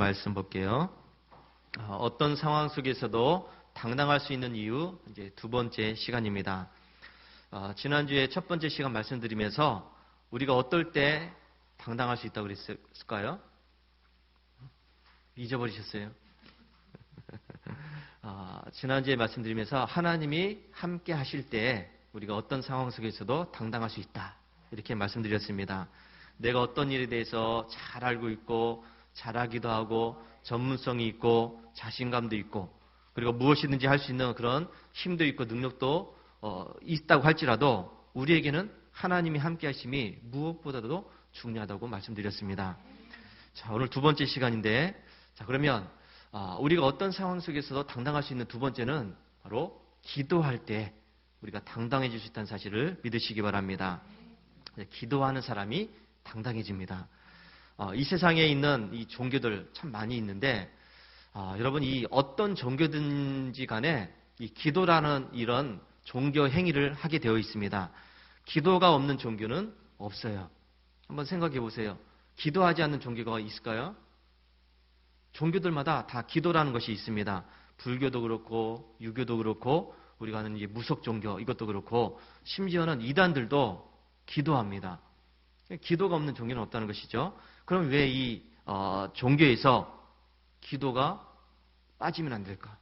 말씀 볼게요. 어떤 상황 속에서도 당당할 수 있는 이유, 이제 두 번째 시간입니다. 지난주에 첫 번째 시간 말씀드리면서 우리가 어떨 때 당당할 수 있다고 그랬을까요? 잊어버리셨어요? 지난주에 말씀드리면서 하나님이 함께 하실 때 우리가 어떤 상황 속에서도 당당할 수 있다. 이렇게 말씀드렸습니다. 내가 어떤 일에 대해서 잘 알고 있고 잘하기도 하고 전문성이 있고 자신감도 있고 그리고 무엇이든지 할 수 있는 그런 힘도 있고 능력도 있다고 할지라도 우리에게는 하나님이 함께 하심이 무엇보다도 중요하다고 말씀드렸습니다. 자, 오늘 두 번째 시간인데 자, 그러면 우리가 어떤 상황 속에서도 당당할 수 있는 두 번째는 바로 기도할 때 우리가 당당해질 수 있다는 사실을 믿으시기 바랍니다. 기도하는 사람이 당당해집니다. 이 세상에 있는 이 종교들 참 많이 있는데 여러분 이 어떤 종교든지 간에 이 기도라는 이런 종교 행위를 하게 되어 있습니다. 기도가 없는 종교는 없어요. 한번 생각해 보세요. 기도하지 않는 종교가 있을까요? 종교들마다 다 기도라는 것이 있습니다. 불교도 그렇고 유교도 그렇고 우리가 하는 이제 무속 종교 이것도 그렇고 심지어는 이단들도 기도합니다. 기도가 없는 종교는 없다는 것이죠. 그럼 왜 이 종교에서 기도가 빠지면 안 될까?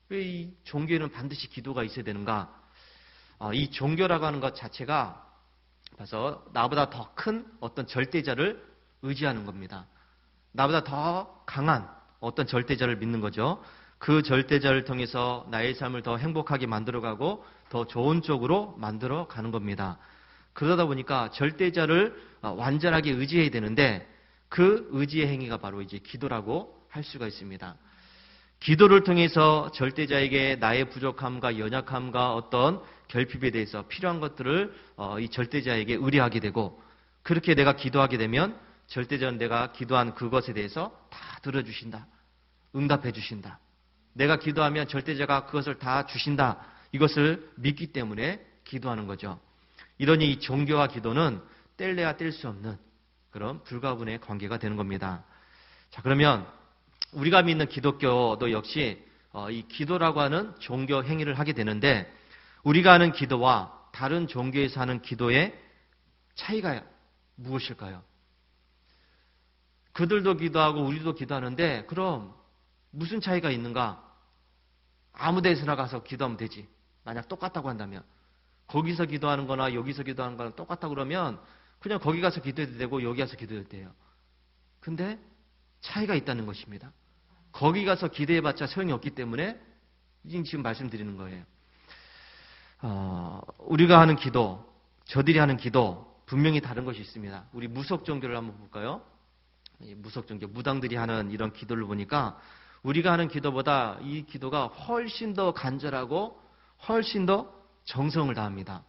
왜 이 종교에는 반드시 기도가 있어야 되는가? 이 종교라고 하는 것 자체가 봐서 나보다 더 큰 어떤 절대자를 의지하는 겁니다. 나보다 더 강한 어떤 절대자를 믿는 거죠. 그 절대자를 통해서 나의 삶을 더 행복하게 만들어가고 더 좋은 쪽으로 만들어가는 겁니다. 그러다 보니까 절대자를 완전하게 의지해야 되는데 그 의지의 행위가 바로 이제 기도라고 할 수가 있습니다. 기도를 통해서 절대자에게 나의 부족함과 연약함과 어떤 결핍에 대해서 필요한 것들을 이 절대자에게 의뢰하게 되고 그렇게 내가 기도하게 되면 절대자는 내가 기도한 그것에 대해서 다 들어주신다. 응답해 주신다. 내가 기도하면 절대자가 그것을 다 주신다. 이것을 믿기 때문에 기도하는 거죠. 이러니 이 종교와 기도는 뗄래야 뗄 수 없는 그런 불가분의 관계가 되는 겁니다. 자, 그러면 우리가 믿는 기독교도 역시 이 기도라고 하는 종교 행위를 하게 되는데 우리가 하는 기도와 다른 종교에서 하는 기도의 차이가 무엇일까요? 그들도 기도하고 우리도 기도하는데 그럼 무슨 차이가 있는가? 아무 데서나 가서 기도하면 되지. 만약 똑같다고 한다면. 거기서 기도하는 거나 여기서 기도하는 거나 똑같다고 그러면 그냥 거기 가서 기도해도 되고 여기 가서 기도해도 돼요. 근데 차이가 있다는 것입니다. 거기 가서 기도해봤자 소용이 없기 때문에 지금 말씀드리는 거예요. 우리가 하는 기도, 저들이 하는 기도 분명히 다른 것이 있습니다. 우리 무속 종교를 한번 볼까요? 무속 종교, 무당들이 하는 이런 기도를 보니까 우리가 하는 기도보다 이 기도가 훨씬 더 간절하고 훨씬 더 정성을 다합니다.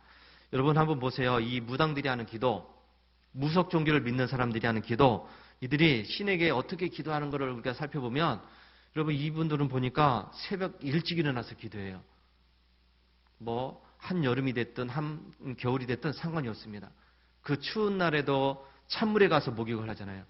여러분 한번 보세요. 이 무당들이 하는 기도, 무속 종교를 믿는 사람들이 하는 기도, 이들이 신에게 어떻게 기도하는 것을 우리가 살펴보면 여러분 이분들은 보니까 새벽 일찍 일어나서 기도해요. 뭐 한여름이 됐든 한겨울이 됐든 상관이 없습니다. 그 추운 날에도 찬물에 가서 목욕을 하잖아요.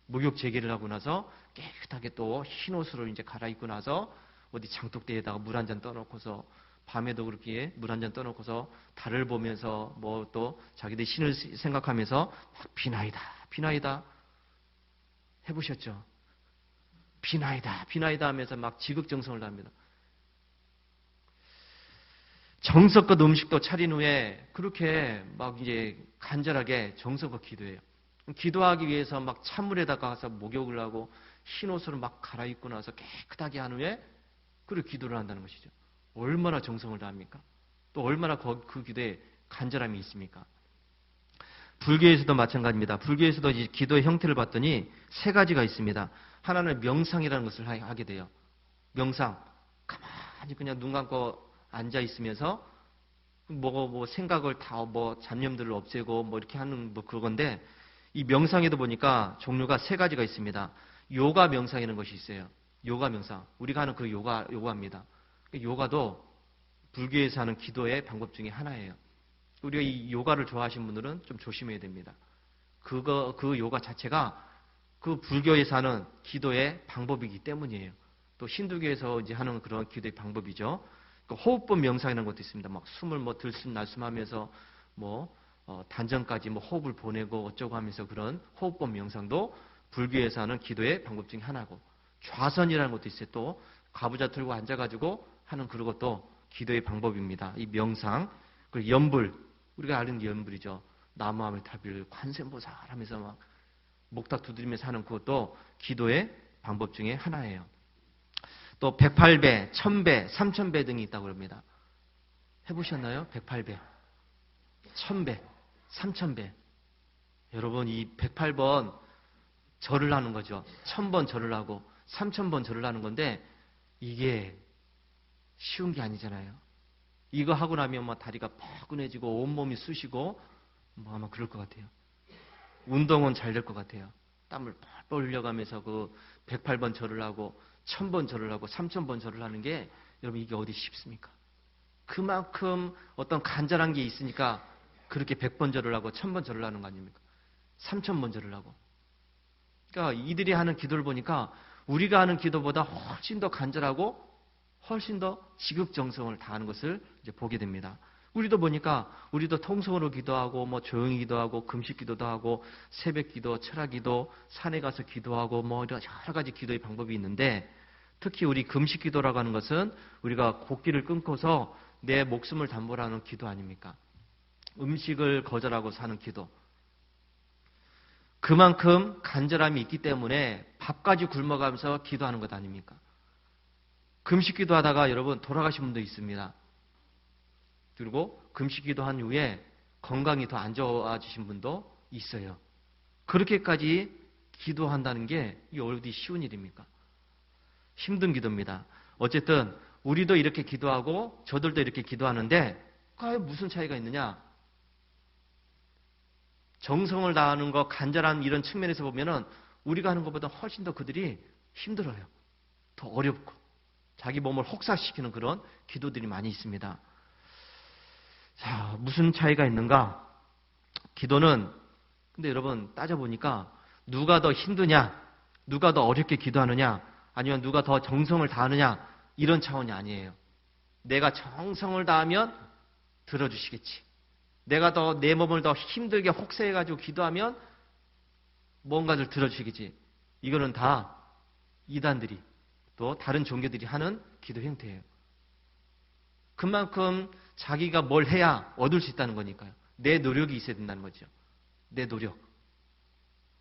목욕 재개를 하고 나서 깨끗하게 또 흰 옷으로 이제 갈아입고 나서 어디 장독대에다가 물 한 잔 떠놓고서 밤에도 그렇게 물 한 잔 떠놓고서 달을 보면서 뭐 또 자기들 신을 생각하면서 막 비나이다, 비나이다 해보셨죠? 비나이다, 비나이다 하면서 막 지극정성을 합니다. 정성껏 음식도 차린 후에 그렇게 막 이제 간절하게 정성껏 기도해요. 기도하기 위해서 막 찬물에다가 가서 목욕을 하고 흰 옷으로 막 갈아입고 나서 깨끗하게 한 후에 그리고 기도를 한다는 것이죠. 얼마나 정성을 다합니까? 또 얼마나 그 기도에 간절함이 있습니까? 불교에서도 마찬가지입니다. 불교에서도 이 기도의 형태를 봤더니 세 가지가 있습니다. 하나는 명상이라는 것을 하게 돼요. 명상. 가만히 그냥 눈 감고 앉아 있으면서 뭐 생각을 다 뭐 잡념들을 없애고 뭐 이렇게 하는 뭐 그건데 이 명상에도 보니까 종류가 세 가지가 있습니다. 요가 명상이라는 것이 있어요. 요가 명상. 우리가 하는 그 요가입니다. 요가도 불교에서 하는 기도의 방법 중에 하나예요. 우리가 이 요가를 좋아하시는 분들은 좀 조심해야 됩니다. 그 요가 자체가 그 불교에서 하는 기도의 방법이기 때문이에요. 또 힌두교에서 이제 하는 그런 기도의 방법이죠. 그 호흡법 명상이라는 것도 있습니다. 막 숨을 뭐 들숨 날숨 하면서 뭐 단전까지 뭐 호흡을 보내고 어쩌고 하면서 그런 호흡법 명상도 불교에서 하는 기도의 방법 중에 하나고, 좌선이라는 것도 있어요. 또 가부좌 들고 앉아가지고 하는 그런 것도 기도의 방법입니다. 이 명상, 그리고 연불, 우리가 아는 연불이죠. 나무아미타불, 관세음보살 하면서 막 목탁 두드리면서 하는 그것도 기도의 방법 중에 하나예요. 또 108배, 1000배, 3000배 등이 있다고 합니다. 해보셨나요? 108배, 1000배, 3000배. 여러분, 이 108번 절을 하는 거죠. 1000번 절을 하고 3000번 절을 하는 건데 이게 쉬운 게 아니잖아요. 이거 하고 나면 막 다리가 뻐근해지고 온몸이 쑤시고 뭐 아마 그럴 것 같아요. 운동은 잘 될 것 같아요. 땀을 뻘뻘 흘려가면서 그 108번 절을 하고 1000번 절을 하고 3000번 절을 하는 게, 여러분, 이게 어디 쉽습니까? 그만큼 어떤 간절한 게 있으니까 그렇게 100번 절을 하고 1000번 절을 하는 거 아닙니까? 3000번 절을 하고. 그러니까 이들이 하는 기도를 보니까 우리가 하는 기도보다 훨씬 더 간절하고 훨씬 더 지극정성을 다하는 것을 이제 보게 됩니다. 우리도 보니까 우리도 통성으로 기도하고 뭐 조용히 기도하고 금식 기도도 하고 새벽 기도, 철학 기도, 산에 가서 기도하고 뭐 여러 가지 기도의 방법이 있는데, 특히 우리 금식 기도라고 하는 것은 우리가 곡기를 끊고서 내 목숨을 담보로 하는 기도 아닙니까? 음식을 거절하고 사는 기도. 그만큼 간절함이 있기 때문에 밥까지 굶어가면서 기도하는 것 아닙니까? 금식 기도하다가 여러분 돌아가신 분도 있습니다. 그리고 금식 기도한 후에 건강이 더 안 좋아지신 분도 있어요. 그렇게까지 기도한다는 게 이게 어디 쉬운 일입니까? 힘든 기도입니다. 어쨌든 우리도 이렇게 기도하고 저들도 이렇게 기도하는데 과연 무슨 차이가 있느냐? 정성을 다하는 것, 간절한 이런 측면에서 보면은 우리가 하는 것보다 훨씬 더 그들이 힘들어요. 더 어렵고 자기 몸을 혹사시키는 그런 기도들이 많이 있습니다. 자, 무슨 차이가 있는가? 기도는, 근데 여러분 따져보니까 누가 더 힘드냐, 누가 더 어렵게 기도하느냐, 아니면 누가 더 정성을 다하느냐, 이런 차원이 아니에요. 내가 정성을 다하면 들어주시겠지. 내가 더 내 몸을 더 힘들게 혹사해가지고 기도하면 뭔가를 들어주시겠지. 이거는 다 이단들이 또 다른 종교들이 하는 기도 형태예요. 그만큼 자기가 뭘 해야 얻을 수 있다는 거니까요. 내 노력이 있어야 된다는 거죠. 내 노력.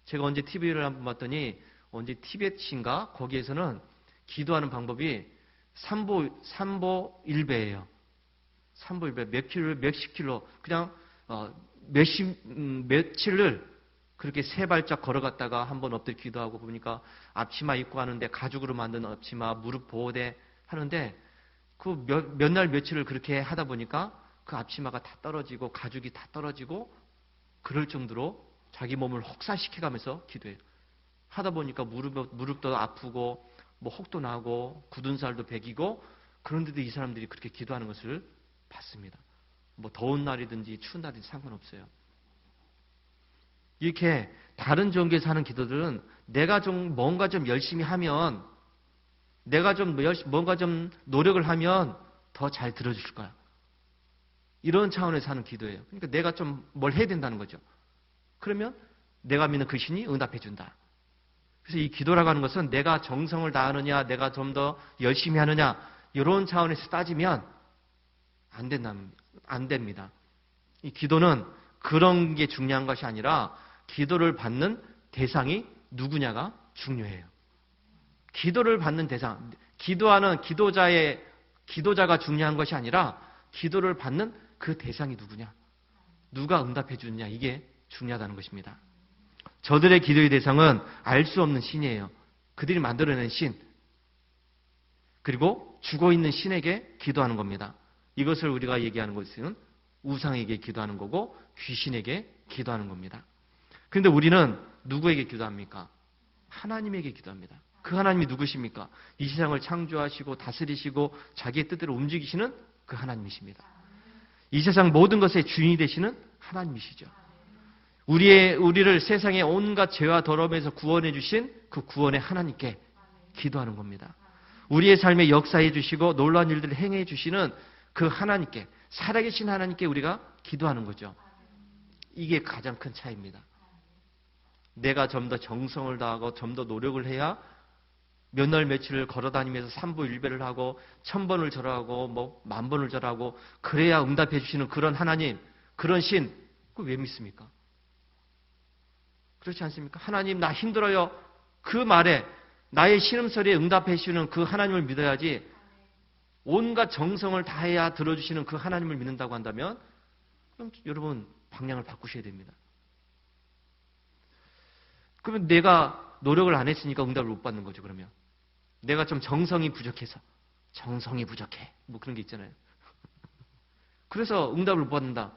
제가 언제 TV를 한번 봤더니 언제 티베트인가 거기에서는 기도하는 방법이 삼보 일배예요. 삼보 일배, 몇십 킬로 그냥 며칠을 그렇게 세 발짝 걸어갔다가 한번 엎드려 기도하고, 보니까 앞치마 입고 하는데 가죽으로 만든 앞치마, 무릎 보호대 하는데 그 몇 날 며칠을 그렇게 하다 보니까 그 앞치마가 다 떨어지고 가죽이 다 떨어지고 그럴 정도로 자기 몸을 혹사시켜가면서 기도해요. 하다 보니까 무릎도 아프고 뭐 혹도 나고 굳은 살도 배기고, 그런데도 이 사람들이 그렇게 기도하는 것을 봤습니다. 뭐 더운 날이든지 추운 날이든지 상관없어요. 이렇게 다른 종교에서 하는 기도들은 내가 좀 뭔가 좀 열심히 하면, 내가 좀 뭔가 좀 노력을 하면 더 잘 들어주실 거야. 이런 차원에서 하는 기도예요. 그러니까 내가 좀 뭘 해야 된다는 거죠. 그러면 내가 믿는 그 신이 응답해 준다. 그래서 이 기도라고 하는 것은 내가 정성을 다하느냐, 내가 좀 더 열심히 하느냐, 이런 차원에서 따지면 안 됩니다. 이 기도는 그런 게 중요한 것이 아니라 기도를 받는 대상이 누구냐가 중요해요. 기도를 받는 대상, 기도하는 기도자가 중요한 것이 아니라 기도를 받는 그 대상이 누구냐, 누가 응답해 주느냐, 이게 중요하다는 것입니다. 저들의 기도의 대상은 알 수 없는 신이에요. 그들이 만들어낸 신, 그리고 죽어있는 신에게 기도하는 겁니다. 이것을 우리가 얘기하는 것은 우상에게 기도하는 거고 귀신에게 기도하는 겁니다. 그런데 우리는 누구에게 기도합니까? 하나님에게 기도합니다. 그 하나님이 누구십니까? 이 세상을 창조하시고 다스리시고 자기의 뜻대로 움직이시는 그 하나님이십니다. 이 세상 모든 것의 주인이 되시는 하나님이시죠. 우리를 세상의 온갖 죄와 더러움에서 구원해 주신 그 구원의 하나님께 기도하는 겁니다. 우리의 삶에 역사해 주시고 놀라운 일들을 행해 주시는 그 하나님께, 살아계신 하나님께 우리가 기도하는 거죠. 이게 가장 큰 차이입니다. 내가 좀 더 정성을 다하고 좀 더 노력을 해야 몇 날 며칠을 걸어다니면서 삼보일배를 하고 1000번을 절하고 뭐 10,000번을 절하고 그래야 응답해 주시는 그런 하나님, 그런 신, 그거 왜 믿습니까? 그렇지 않습니까? 하나님 나 힘들어요. 그 말에 나의 신음소리에 응답해 주시는 그 하나님을 믿어야지, 온갖 정성을 다해야 들어주시는 그 하나님을 믿는다고 한다면 그럼 여러분 방향을 바꾸셔야 됩니다. 그러면 내가 노력을 안 했으니까 응답을 못 받는 거죠. 그러면 내가 좀 정성이 부족해서, 정성이 부족해 뭐 그런 게 있잖아요. 그래서 응답을 못 받는다.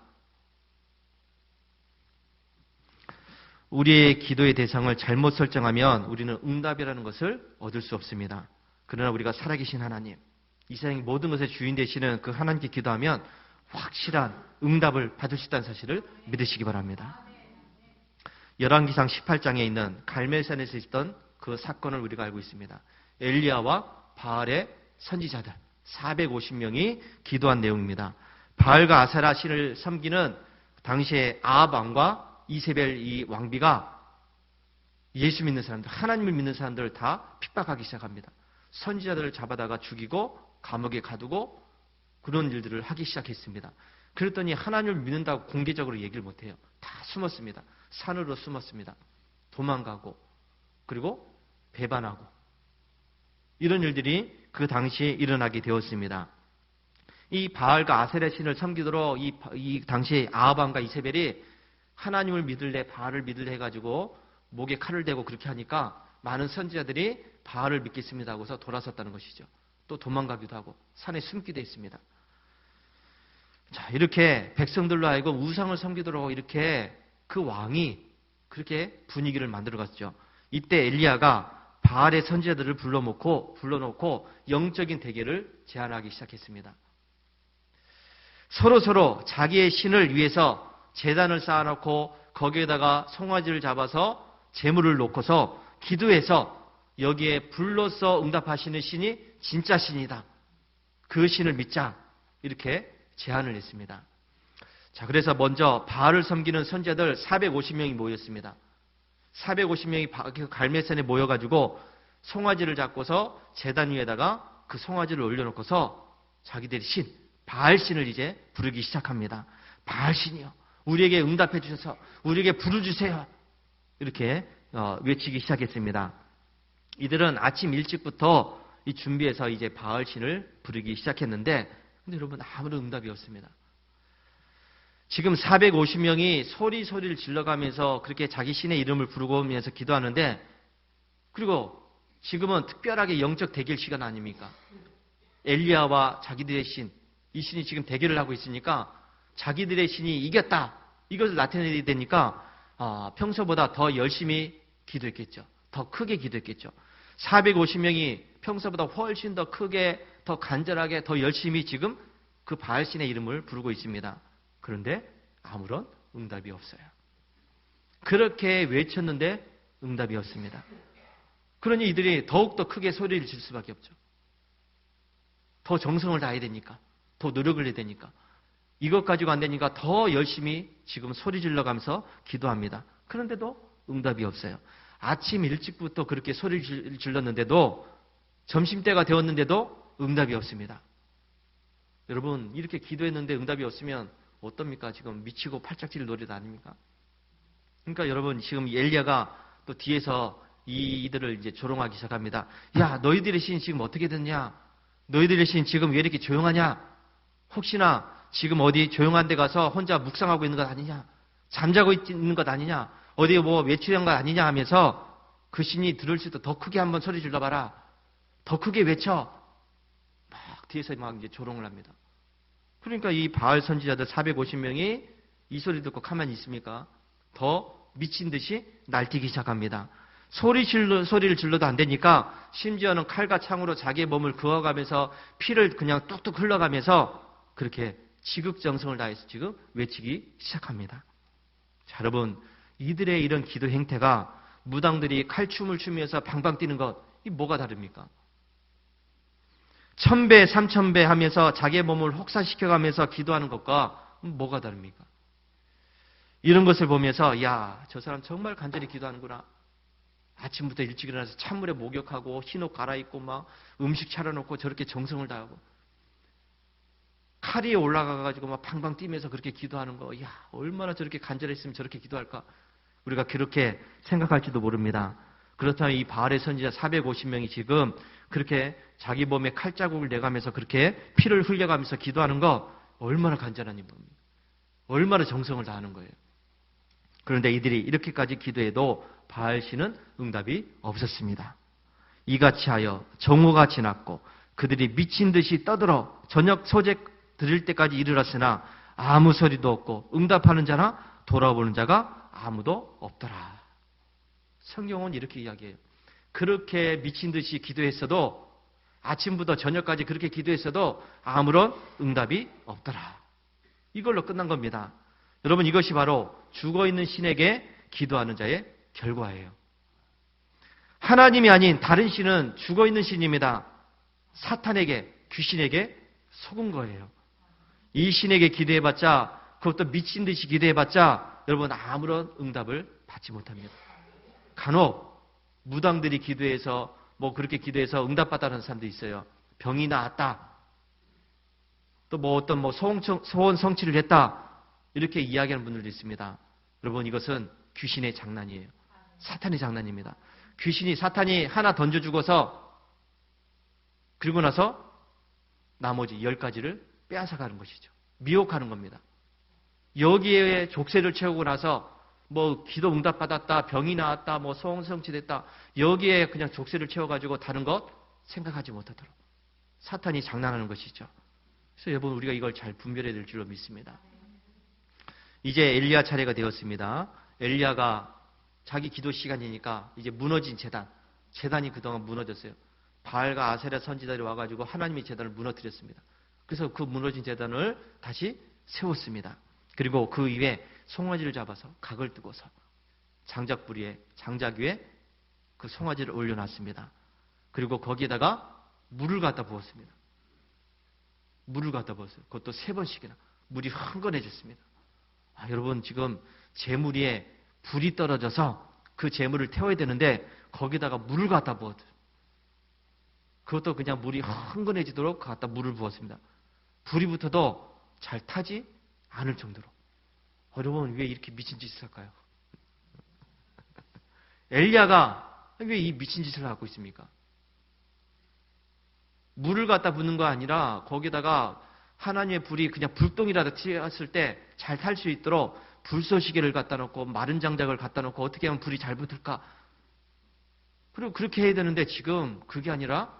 우리의 기도의 대상을 잘못 설정하면 우리는 응답이라는 것을 얻을 수 없습니다. 그러나 우리가 살아계신 하나님, 이 세상의 모든 것의 주인 되시는 그 하나님께 기도하면 확실한 응답을 받을 수 있다는 사실을 믿으시기 바랍니다. 열왕기상 18장에 있는 갈멜산에서 있었던 그 사건을 우리가 알고 있습니다. 엘리야와 바알의 선지자들 450명이 기도한 내용입니다. 바알과 아세라 신을 섬기는 당시에 아합 왕과 이세벨 이 왕비가 예수 믿는 사람들, 하나님을 믿는 사람들을 다 핍박하기 시작합니다. 선지자들을 잡아다가 죽이고 감옥에 가두고 그런 일들을 하기 시작했습니다. 그랬더니 하나님을 믿는다고 공개적으로 얘기를 못해요. 다 숨었습니다. 산으로 숨었습니다. 도망가고 그리고 배반하고 이런 일들이 그 당시에 일어나게 되었습니다. 이 바알과 아세라 신을 섬기도록 이 당시에 아합 왕과 이세벨이 하나님을 믿을래 바알을 믿을래 해가지고 목에 칼을 대고 그렇게 하니까 많은 선지자들이 바알을 믿겠습니다 하고서 돌아섰다는 것이죠. 또 도망가기도 하고 산에 숨기도 했습니다. 자, 이렇게 백성들로 하여금 우상을 섬기도록 이렇게 그 왕이 그렇게 분위기를 만들어갔죠. 이때 엘리야가 바알의 선지자들을 불러놓고 영적인 대결을 제안하기 시작했습니다. 서로 자기의 신을 위해서 제단을 쌓아놓고 거기에다가 송아지를 잡아서 제물을 놓고서 기도해서 여기에 불로써 응답하시는 신이 진짜 신이다. 그 신을 믿자. 이렇게 제안을 했습니다. 자, 그래서 먼저 바알을 섬기는 선지자들 450명이 모였습니다. 450명이 갈멜산에 모여가지고 송아지를 잡고서 제단 위에다가 그 송아지를 올려놓고서 자기들의 신, 바알 신을 이제 부르기 시작합니다. 바알 신이요, 우리에게 응답해 주셔서 우리에게 부르주세요. 이렇게 외치기 시작했습니다. 이들은 아침 일찍부터 이 준비해서 이제 바알 신을 부르기 시작했는데, 근데 여러분 아무런 응답이 없습니다. 지금 450명이 소리를 질러가면서 그렇게 자기 신의 이름을 부르고 오면서 기도하는데, 그리고 지금은 특별하게 영적 대결 시간 아닙니까? 엘리야와 자기들의 신, 이 신이 지금 대결을 하고 있으니까 자기들의 신이 이겼다, 이것을 나타내야 되니까 평소보다 더 열심히 기도했겠죠. 더 크게 기도했겠죠. 450명이 평소보다 훨씬 더 크게, 더 간절하게, 더 열심히 지금 그 바알신의 이름을 부르고 있습니다. 그런데 아무런 응답이 없어요. 그렇게 외쳤는데 응답이 없습니다. 그러니 이들이 더욱더 크게 소리를 질 수밖에 없죠. 더 정성을 다해야 되니까, 더 노력을 해야 되니까, 이것 가지고 안 되니까 더 열심히 지금 소리 질러가면서 기도합니다. 그런데도 응답이 없어요. 아침 일찍부터 그렇게 소리를 질렀는데도, 점심때가 되었는데도 응답이 없습니다. 여러분, 이렇게 기도했는데 응답이 없으면 어떻습니까? 지금 미치고 팔짝질 노래도 아닙니까? 그러니까 여러분, 지금 엘리야가 또 뒤에서 이들을 이제 조롱하기 시작합니다. 야, 너희들의 신 지금 어떻게 됐냐? 너희들의 신 지금 왜 이렇게 조용하냐? 혹시나 지금 어디 조용한 데 가서 혼자 묵상하고 있는 것 아니냐? 잠자고 있는 것 아니냐? 어디 뭐 외출한 것 아니냐 하면서 그 신이 들을 수 있도록 더 크게 한번 소리 질러봐라. 더 크게 외쳐. 막 뒤에서 막 이제 조롱을 합니다. 그러니까 이 바알 선지자들 450명이 이 소리 듣고 가만히 있습니까? 더 미친 듯이 날뛰기 시작합니다. 소리를 질러도 안 되니까 심지어는 칼과 창으로 자기의 몸을 그어가면서 피를 그냥 뚝뚝 흘러가면서 그렇게 지극정성을 다해서 지금 외치기 시작합니다. 자, 여러분, 이들의 이런 기도 행태가 무당들이 칼춤을 추면서 방방 뛰는 것, 이 뭐가 다릅니까? 1000배, 3000배 하면서 자기의 몸을 혹사시켜가면서 기도하는 것과 뭐가 다릅니까? 이런 것을 보면서 야, 저 사람 정말 간절히 기도하는구나. 아침부터 일찍 일어나서 찬물에 목욕하고 흰옷 갈아입고 막 음식 차려놓고 저렇게 정성을 다하고 칼 위에 올라가가지고 막 팡팡 뛰면서 그렇게 기도하는 거, 야, 얼마나 저렇게 간절했으면 저렇게 기도할까? 우리가 그렇게 생각할지도 모릅니다. 그렇다면 이 바알의 선지자 450명이 지금 그렇게 자기 몸에 칼자국을 내가면서 그렇게 피를 흘려가면서 기도하는 거 얼마나 간절한 일입니까? 얼마나 정성을 다하는 거예요. 그런데 이들이 이렇게까지 기도해도 바알 신은 응답이 없었습니다. 이같이 하여 정오가 지났고 그들이 미친 듯이 떠들어 저녁 소재 들을 때까지 이르렀으나 아무 소리도 없고 응답하는 자나 돌아보는 자가 아무도 없더라. 성경은 이렇게 이야기해요. 그렇게 미친 듯이 기도했어도 아침부터 저녁까지 그렇게 기도했어도 아무런 응답이 없더라. 이걸로 끝난 겁니다. 여러분, 이것이 바로 죽어있는 신에게 기도하는 자의 결과예요. 하나님이 아닌 다른 신은 죽어있는 신입니다. 사탄에게, 귀신에게 속은 거예요. 이 신에게 기도해봤자, 그것도 미친 듯이 기도해봤자 여러분 아무런 응답을 받지 못합니다. 간혹 무당들이 기도해서 그렇게 기도해서 응답받다는 사람도 있어요. 병이 나았다. 또 어떤 소원 성취를 했다. 이렇게 이야기하는 분들도 있습니다. 여러분, 이것은 귀신의 장난이에요. 사탄의 장난입니다. 사탄이 하나 던져주고서 그리고 나서 나머지 10가지를 빼앗아가는 것이죠. 미혹하는 겁니다. 여기에 족쇄를 채우고 나서 기도 응답받았다, 병이 나았다, 소원 성취됐다. 여기에 그냥 족쇄를 채워가지고 다른 것 생각하지 못하도록 사탄이 장난하는 것이죠. 그래서 여러분, 우리가 이걸 잘 분별해야 될 줄로 믿습니다. 이제 엘리야 차례가 되었습니다. 엘리야가 자기 기도 시간이니까 이제 무너진 재단이 그동안 무너졌어요. 바알과 아세라 선지자들이 와가지고 하나님의 재단을 무너뜨렸습니다. 그래서 그 무너진 재단을 다시 세웠습니다. 그리고 그 위에 송아지를 잡아서 각을 뜨고서 장작 위에 그 송아지를 올려놨습니다. 그리고 거기에다가 물을 갖다 부었습니다. 물을 갖다 부었어요. 그것도 3번씩이나 물이 흥건해졌습니다. 여러분, 지금 재물 위에 불이 떨어져서 그 재물을 태워야 되는데 거기다가 물을 갖다 부었어요. 그것도 그냥 물이 흥건해지도록 갖다 물을 부었습니다. 불이 붙어도 잘 타지 않을 정도로. 여러분, 왜 이렇게 미친 짓을 할까요? 엘리야가 왜 이 미친 짓을 하고 있습니까? 물을 갖다 붓는 거 아니라 거기다가 하나님의 불이 그냥 불똥이라도 튀었을 때 잘 탈 수 있도록 불쏘시개를 갖다 놓고 마른 장작을 갖다 놓고 어떻게 하면 불이 잘 붙을까? 그리고 그렇게 해야 되는데 지금 그게 아니라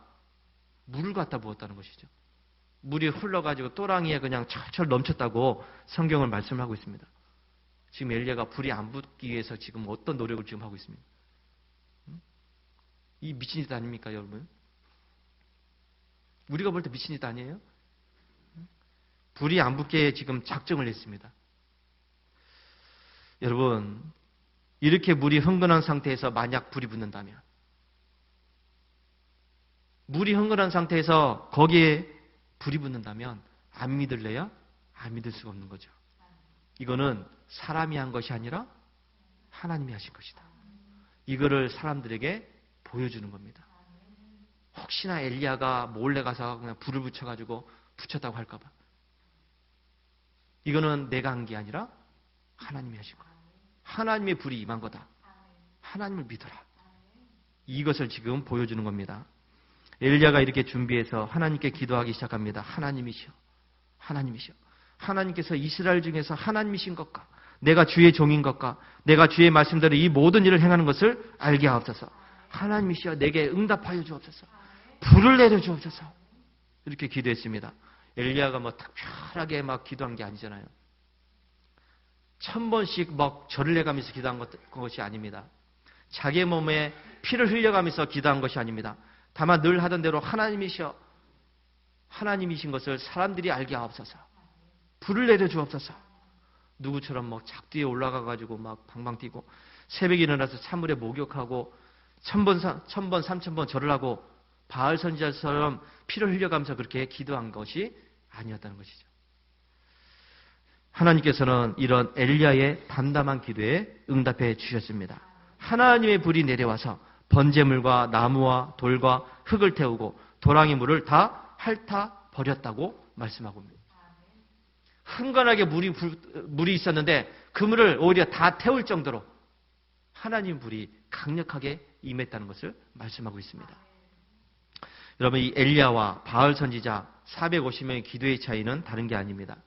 물을 갖다 부었다는 것이죠. 물이 흘러가지고 또랑이에 그냥 철철 넘쳤다고 성경을 말씀하고 있습니다. 지금 엘리야가 불이 안 붙기 위해서 지금 어떤 노력을 지금 하고 있습니다. 이 미친 짓 아닙니까, 여러분? 우리가 볼 때 미친 짓 아니에요? 불이 안 붙게 지금 작정을 했습니다. 여러분, 이렇게 물이 흥건한 상태에서 만약 불이 붙는다면, 물이 흥건한 상태에서 거기에 불이 붙는다면 안 믿을래요? 안 믿을 수가 없는 거죠. 이거는 사람이 한 것이 아니라 하나님이 하신 것이다. 이거를 사람들에게 보여주는 겁니다. 혹시나 엘리야가 몰래 가서 그냥 불을 붙여가지고 붙였다고 할까 봐. 이거는 내가 한 게 아니라 하나님이 하신 거야. 하나님의 불이 임한 거다. 하나님을 믿어라. 이것을 지금 보여주는 겁니다. 엘리야가 이렇게 준비해서 하나님께 기도하기 시작합니다. 하나님이시여, 하나님이시여. 하나님께서 이스라엘 중에서 하나님이신 것과 내가 주의 종인 것과 내가 주의 말씀대로 이 모든 일을 행하는 것을 알게 하옵소서. 하나님이시여, 내게 응답하여 주옵소서. 불을 내려 주옵소서. 이렇게 기도했습니다. 엘리야가 특별하게 기도한 게 아니잖아요. 1000번씩 절을 내가면서 기도한 것이 아닙니다. 자기 몸에 피를 흘려가면서 기도한 것이 아닙니다. 다만 늘 하던 대로 하나님이시여, 하나님이신 것을 사람들이 알게 하옵소서. 불을 내려 주옵소서. 누구처럼 막 작두에 올라가가지고 막 방방 뛰고 새벽에 일어나서 찬물에 목욕하고 천번 3,000번 절을 하고 바알 선지자처럼 피를 흘려가면서 그렇게 기도한 것이 아니었다는 것이죠. 하나님께서는 이런 엘리야의 담담한 기도에 응답해 주셨습니다. 하나님의 불이 내려와서 번제물과 나무와 돌과 흙을 태우고 도랑이 물을 다 핥아 버렸다고 말씀하고 있습니다. 흥건하게 물이 있었는데 그 물을 오히려 다 태울 정도로 하나님 불이 강력하게 임했다는 것을 말씀하고 있습니다. 여러분, 이 엘리야와 바알 선지자 450명의 기도의 차이는 다른 게 아닙니다.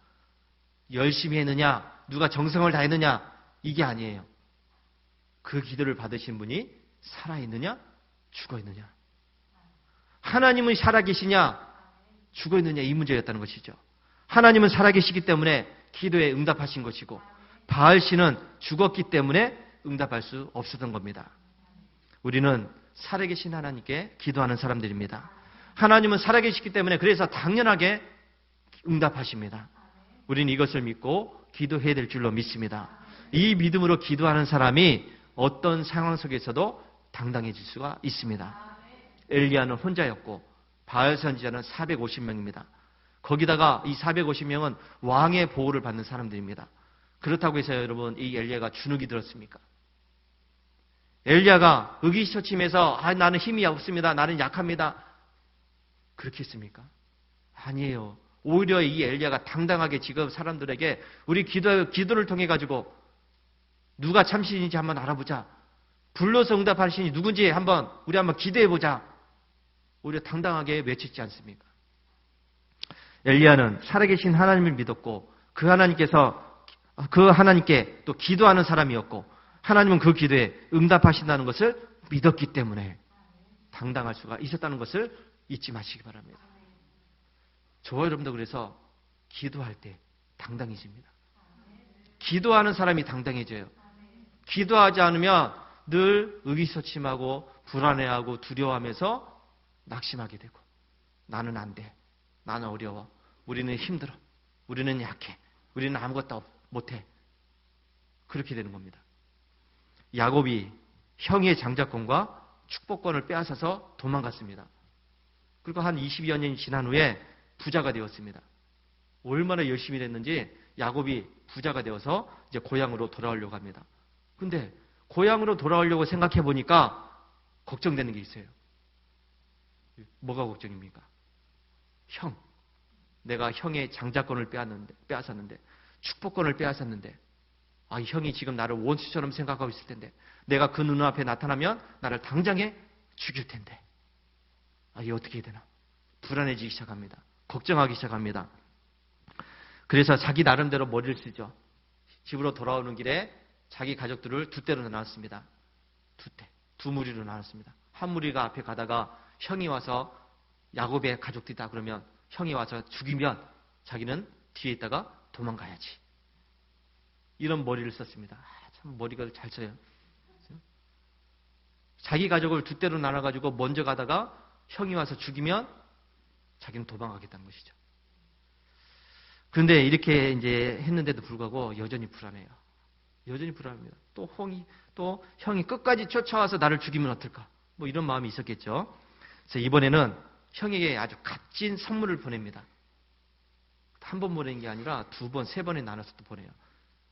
열심히 했느냐, 누가 정성을 다했느냐, 이게 아니에요. 그 기도를 받으신 분이 살아있느냐, 죽어있느냐. 하나님은 살아계시냐, 죽어있느냐, 이 문제였다는 것이죠. 하나님은 살아계시기 때문에 기도에 응답하신 것이고 바알 씨는 죽었기 때문에 응답할 수 없었던 겁니다. 우리는 살아계신 하나님께 기도하는 사람들입니다. 하나님은 살아계시기 때문에 그래서 당연하게 응답하십니다. 우리는 이것을 믿고 기도해야 될 줄로 믿습니다. 이 믿음으로 기도하는 사람이 어떤 상황 속에서도 당당해질 수가 있습니다. 엘리야는 혼자였고 바알 선지자는 450명입니다. 거기다가 이 450명은 왕의 보호를 받는 사람들입니다. 그렇다고 해서 여러분, 이 엘리야가 주눅이 들었습니까? 엘리야가 의기소침해서 나는 힘이 없습니다. 나는 약합니다. 그렇게 했습니까? 아니에요. 오히려 이 엘리야가 당당하게 지금 사람들에게 우리 기도를 통해 가지고 누가 참신인지 한번 알아보자. 불러서 응답할 신이 누군지 우리 한번 기대해 보자. 오히려 당당하게 외치지 않습니까? 엘리야는 살아계신 하나님을 믿었고 그 하나님께 또 기도하는 사람이었고 하나님은 그 기도에 응답하신다는 것을 믿었기 때문에 당당할 수가 있었다는 것을 잊지 마시기 바랍니다. 저와 여러분도 그래서 기도할 때 당당해집니다. 기도하는 사람이 당당해져요. 기도하지 않으면 늘 의기소침하고 불안해하고 두려워하면서 낙심하게 되고 나는 안 돼. 나는 어려워. 우리는 힘들어. 우리는 약해. 우리는 아무것도 못해. 그렇게 되는 겁니다. 야곱이 형의 장자권과 축복권을 빼앗아서 도망갔습니다. 그리고 한 22여 년이 지난 후에 부자가 되었습니다. 얼마나 열심히 했는지 야곱이 부자가 되어서 이제 고향으로 돌아오려고 합니다. 근데 고향으로 돌아오려고 생각해 보니까 걱정되는 게 있어요. 뭐가 걱정입니까? 내가 형의 장자권을 빼앗았는데 축복권을 빼앗았는데 형이 지금 나를 원수처럼 생각하고 있을 텐데 내가 그 눈앞에 나타나면 나를 당장에 죽일 텐데 이게 어떻게 해야 되나? 불안해지기 시작합니다. 걱정하기 시작합니다. 그래서 자기 나름대로 머리를 쓰죠. 집으로 돌아오는 길에 자기 가족들을 두 대로 나눴습니다. 두 무리로 나눴습니다. 한 무리가 앞에 가다가 형이 와서 야곱의 가족들이다 그러면 형이 와서 죽이면 자기는 뒤에 있다가 도망가야지. 이런 머리를 썼습니다. 참 머리가 잘 써요. 자기 가족을 두 대로 나눠가지고 먼저 가다가 형이 와서 죽이면 자기는 도망가겠다는 것이죠. 그런데 이렇게 이제 했는데도 불구하고 여전히 불안해요. 여전히 불안합니다. 또 형이 끝까지 쫓아와서 나를 죽이면 어떨까? 뭐 이런 마음이 있었겠죠. 그래서 이번에는 형에게 아주 값진 선물을 보냅니다. 한 번 보내는 게 아니라 두 번, 세 번에 나눠서 또 보내요.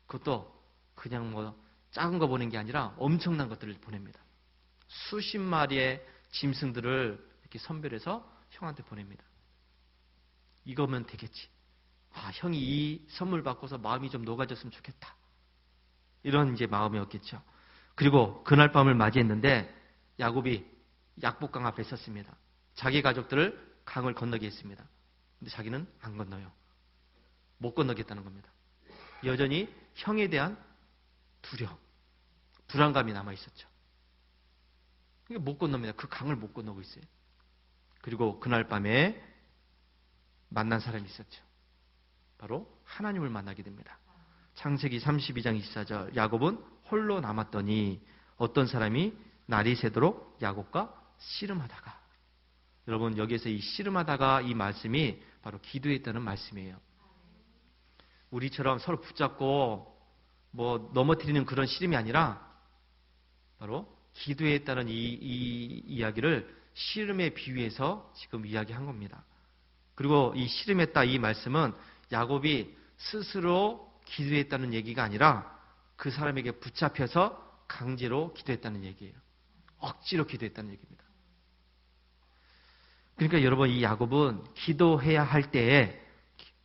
그것도 그냥 뭐 작은 거 보낸 게 아니라 엄청난 것들을 보냅니다. 수십 마리의 짐승들을 이렇게 선별해서 형한테 보냅니다. 이거면 되겠지. 형이 이 선물 받고서 마음이 좀 녹아졌으면 좋겠다. 이런 이제 마음이었겠죠. 그리고 그날 밤을 맞이했는데 야곱이 약복강 앞에 섰습니다. 자기 가족들을 강을 건너게 했습니다. 근데 자기는 안 건너요. 못 건너겠다는 겁니다. 여전히 형에 대한 두려움, 불안감이 남아있었죠. 못 건넙니다. 그 강을 못 건너고 있어요. 그리고 그날 밤에 만난 사람이 있었죠. 바로 하나님을 만나게 됩니다. 창세기 32장 24절 야곱은 홀로 남았더니 어떤 사람이 날이 새도록 야곱과 씨름하다가 여러분 여기에서 이 씨름하다가 이 말씀이 바로 기도했다는 말씀이에요. 우리처럼 서로 붙잡고 뭐 넘어뜨리는 그런 씨름이 아니라 바로 기도에 따른 이 이야기를 씨름에 비유해서 지금 이야기한 겁니다. 그리고 이 씨름했다 이 말씀은 야곱이 스스로 기도했다는 얘기가 아니라 그 사람에게 붙잡혀서 강제로 기도했다는 얘기예요. 억지로 기도했다는 얘기입니다. 그러니까 여러분, 이 야곱은 기도해야 할 때에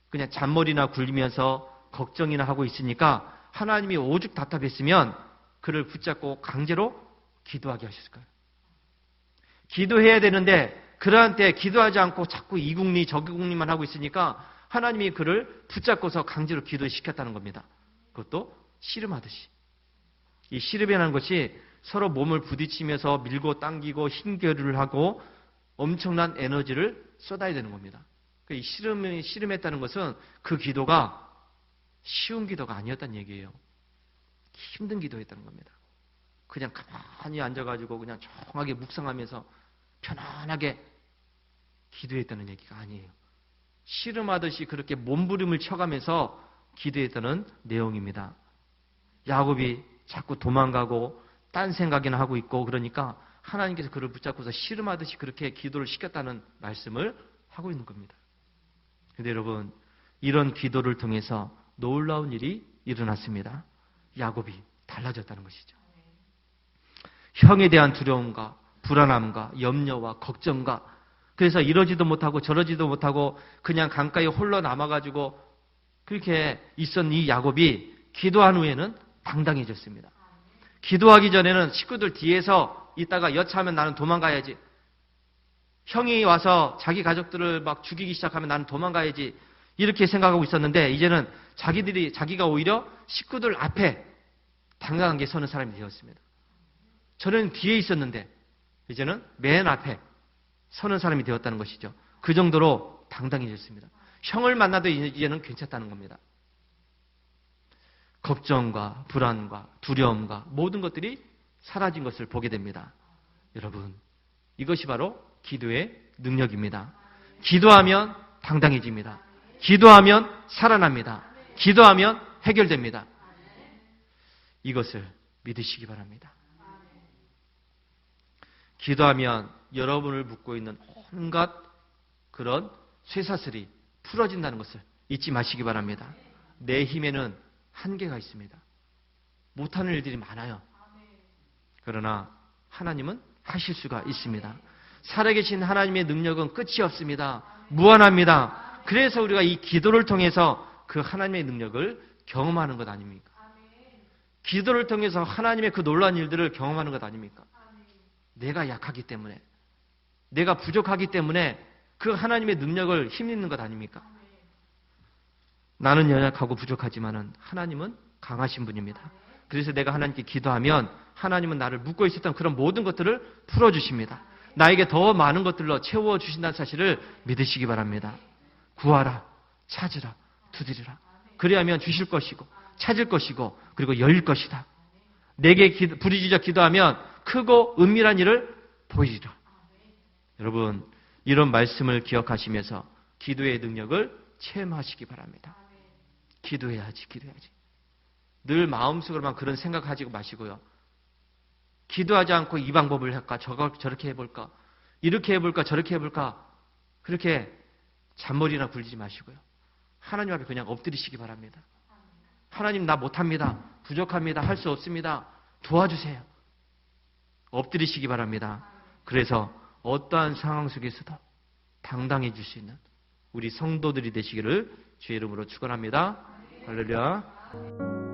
그냥 잔머리나 굴리면서 걱정이나 하고 있으니까 하나님이 오죽 답답했으면 그를 붙잡고 강제로 기도하게 하셨을까요? 기도해야 되는데 그러한 때 기도하지 않고 자꾸 이국리 저국리만 하고 있으니까 하나님이 그를 붙잡고서 강제로 기도시켰다는 겁니다. 그것도 씨름하듯이. 이 씨름이라는 것이 서로 몸을 부딪히면서 밀고 당기고 힘겨루를 하고 엄청난 에너지를 쏟아야 되는 겁니다. 이 씨름했다는 것은 그 기도가 쉬운 기도가 아니었다는 얘기예요. 힘든 기도였다는 겁니다. 그냥 가만히 앉아가지고 그냥 조용하게 묵상하면서 편안하게 기도했다는 얘기가 아니에요. 씨름하듯이 그렇게 몸부림을 쳐가면서 기도했다는 내용입니다. 야곱이 자꾸 도망가고 딴 생각이나 하고 있고 그러니까 하나님께서 그를 붙잡고서 씨름하듯이 그렇게 기도를 시켰다는 말씀을 하고 있는 겁니다. 그런데 여러분, 이런 기도를 통해서 놀라운 일이 일어났습니다. 야곱이 달라졌다는 것이죠. 형에 대한 두려움과 불안함과 염려와 걱정과 그래서 이러지도 못하고 저러지도 못하고 그냥 강가에 홀로 남아가지고 그렇게 있었던 이 야곱이 기도한 후에는 당당해졌습니다. 기도하기 전에는 식구들 뒤에서 있다가 여차하면 나는 도망가야지. 형이 와서 자기 가족들을 막 죽이기 시작하면 나는 도망가야지. 이렇게 생각하고 있었는데 이제는 자기가 오히려 식구들 앞에 당당하게 서는 사람이 되었습니다. 저는 뒤에 있었는데 이제는 맨 앞에 서는 사람이 되었다는 것이죠. 그 정도로 당당해졌습니다. 형을 만나도 이제는 괜찮다는 겁니다. 걱정과 불안과 두려움과 모든 것들이 사라진 것을 보게 됩니다. 여러분, 이것이 바로 기도의 능력입니다. 기도하면 당당해집니다. 기도하면 살아납니다. 기도하면 해결됩니다. 이것을 믿으시기 바랍니다. 기도하면 여러분을 묶고 있는 온갖 그런 쇠사슬이 풀어진다는 것을 잊지 마시기 바랍니다. 내 힘에는 한계가 있습니다. 못하는 일들이 많아요. 그러나 하나님은 하실 수가 있습니다. 살아계신 하나님의 능력은 끝이 없습니다. 무한합니다. 그래서 우리가 이 기도를 통해서 그 하나님의 능력을 경험하는 것 아닙니까? 기도를 통해서 하나님의 그 놀라운 일들을 경험하는 것 아닙니까? 내가 약하기 때문에, 내가 부족하기 때문에 그 하나님의 능력을 힘입는 것 아닙니까? 나는 연약하고 부족하지만은 하나님은 강하신 분입니다. 그래서 내가 하나님께 기도하면 하나님은 나를 묶고 있었던 그런 모든 것들을 풀어주십니다. 나에게 더 많은 것들로 채워주신다는 사실을 믿으시기 바랍니다. 구하라, 찾으라, 두드리라. 그리하면 주실 것이고 찾을 것이고 그리고 열릴 것이다. 내게 부르짖어 기도하면 크고 은밀한 일을 보이리라. 여러분, 이런 말씀을 기억하시면서 기도의 능력을 체험하시기 바랍니다. 기도해야지. 늘 마음속으로만 그런 생각하지 마시고요. 기도하지 않고 이 방법을 할까? 저렇게 해볼까? 이렇게 해볼까? 저렇게 해볼까? 그렇게 잔머리나 굴리지 마시고요. 하나님 앞에 그냥 엎드리시기 바랍니다. 하나님, 나 못합니다. 부족합니다. 할 수 없습니다. 도와주세요. 엎드리시기 바랍니다. 그래서 어떠한 상황 속에서도 당당해질 수 있는 우리 성도들이 되시기를 주의 이름으로 축원합니다. 할렐루야.